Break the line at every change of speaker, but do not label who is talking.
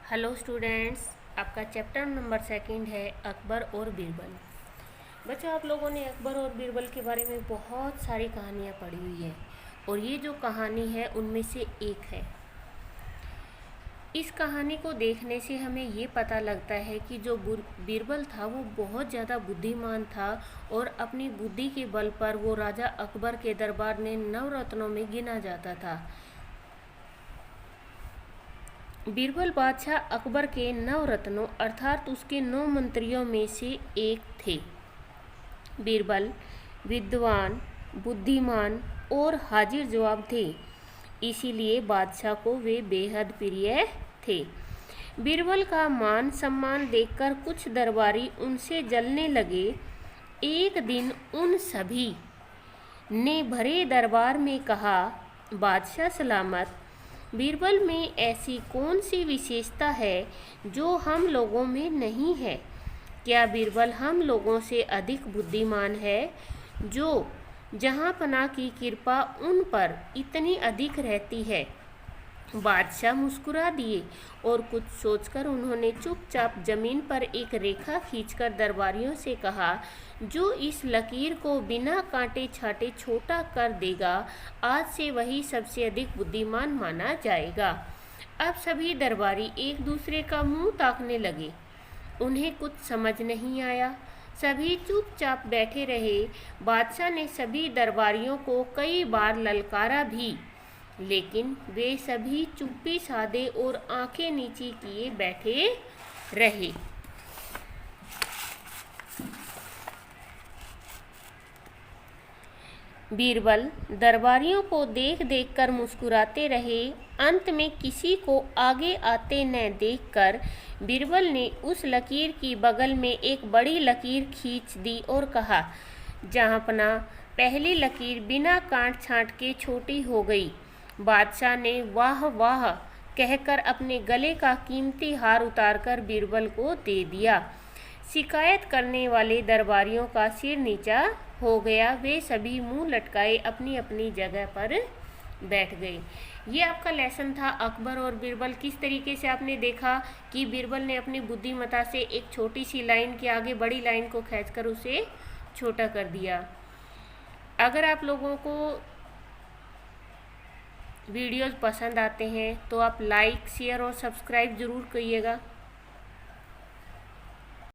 Hello students, आपका chapter number 2 है अकबर और बीरबल। बच्चों, आप लोगों ने अकबर और बीरबल के बारे में बहुत सारी कहानियाँ पढ़ी हुई है और ये जो कहानी है उनमें से एक है। इस कहानी को देखने से हमें ये पता लगता है कि जो बीरबल था वो बहुत ज़्यादा बुद्धिमान था और अपनी बुद्धि के बल पर वो राजा अकबर के दरबार में नवरत्नों में गिना जाता था। बीरबल बादशाह अकबर के नवरत्नों अर्थात उसके 9 मंत्रियों में से एक थे। बीरबल विद्वान, बुद्धिमान और हाजिर जवाब थे, इसीलिए बादशाह को वे बेहद प्रिय थे। बीरबल का मान सम्मान देखकर कुछ दरबारी उनसे जलने लगे। एक दिन उन सभी ने भरे दरबार में कहा, बादशाह सलामत, बीरबल में ऐसी कौन सी विशेषता है जो हम लोगों में नहीं है? क्या बीरबल हम लोगों से अधिक बुद्धिमान है? जो जहाँपनाह की कृपा उन पर इतनी अधिक रहती है। बादशाह मुस्कुरा दिए और कुछ सोचकर उन्होंने चुपचाप जमीन पर एक रेखा खींचकर दरबारियों से कहा, जो इस लकीर को बिना कांटे छाटे छोटा कर देगा, आज से वही सबसे अधिक बुद्धिमान माना जाएगा। अब सभी दरबारी एक दूसरे का मुंह ताकने लगे। उन्हें कुछ समझ नहीं आया। सभी चुपचाप बैठे रहे। बादशाह ने सभी दरबारियों को कई बार ललकारा भी, लेकिन वे सभी चुप्पी साधे और आंखें नीची किए बैठे रहे। बीरबल दरबारियों को देख देख कर मुस्कुराते रहे। अंत में किसी को आगे आते न देखकर बीरबल ने उस लकीर की बगल में एक बड़ी लकीर खींच दी और कहा, जहाँपनाह, पहली लकीर बिना काट छांट के छोटी हो गई। बादशाह ने वाह वाह कहकर अपने गले का कीमती हार उतारकर बीरबल को दे दिया। शिकायत करने वाले दरबारियों का सिर नीचा हो गया। वे सभी मुंह लटकाए अपनी अपनी जगह पर बैठ गए। ये आपका लेसन था अकबर और बीरबल। किस तरीके से आपने देखा कि बीरबल ने अपनी बुद्धिमत्ता से एक छोटी सी लाइन के आगे बड़ी लाइन को खींचकर उसे छोटा कर दिया। अगर आप लोगों को वीडियोस पसंद आते हैं तो आप लाइक, शेयर और सब्सक्राइब ज़रूर करिएगा।